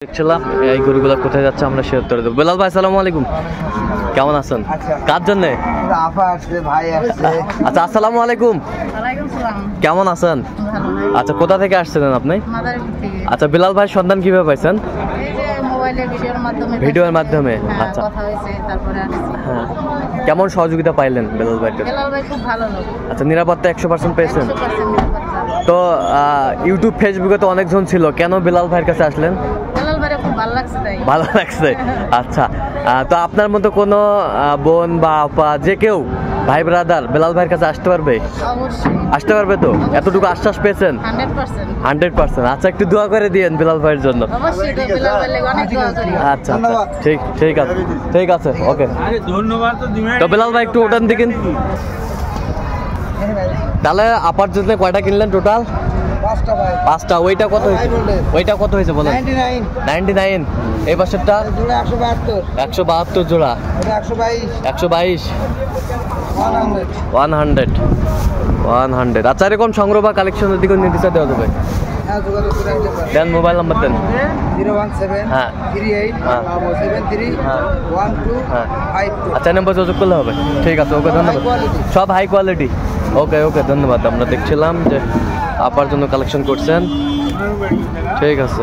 দেখছিলাম এই গরুগুলো কোথায় যাচ্ছে আমরা সে উত্তর দেবো। বেলাল ভাই আসসালামু আলাইকুম, কেমন আছেন? কার জন্য? আচ্ছা আসসালামু আলাইকুম, কেমন আছেন? আচ্ছা কোথা থেকে আসছিলেন আপনি? আচ্ছা বেলাল ভাই সন্ধান কিভাবে পাইছেন? ভিডিওর মাধ্যমে। আচ্ছা হ্যাঁ, কেমন সহযোগিতা পাইলেন বেলাল ভাইকে? আচ্ছা নিরাপত্তা 100% পেয়েছেন তো? ইউটিউব ফেসবুকে তো অনেকজন ছিল, কেন বেলাল ভাইয়ের কাছে আসলেন? ভালো লাগছে। আচ্ছা তো আপনার মতো কোনো বোন বা আপা যে কেউ ভাই ব্রাদার বেলাল ভাইয়ের কাছে আসতে পারবে? আসতে পারবে তো? এতটুকু আশ্বাস পেয়েছেন? 100%। আচ্ছা একটু দোয়া করে দিয়েন বেলাল ভাইয়ের জন্য। আচ্ছা আচ্ছা ঠিক আছে ওকে ধন্যবাদ। তো বেলাল ভাই একটু ওটান দিকেন তাহলে। আপার জন্য কয়টা কিনলেন টোটাল? 5টা। ওইটা কত হয়েছে? ওইটা কত হয়েছে বলেন? 99। এই পাশেরটা 172 জোড়া, 122 100। আচ্ছা এরকম সংগ্রহ বা কালেকশনের দিকে নির্দেশনা দেওয়া যাবে? দেন মোবাইল নাম্বার দেন। 01738731252। আচ্ছা নাম্বার যোগাযোগ করলে হবে। ঠিক আছে ওকে ধন্যবাদ। সব হাই কোয়ালিটি। ওকে ধন্যবাদ। আমরা দেখছিলাম যে আপার জন্য কালেকশন করছেন। ঠিক আছে।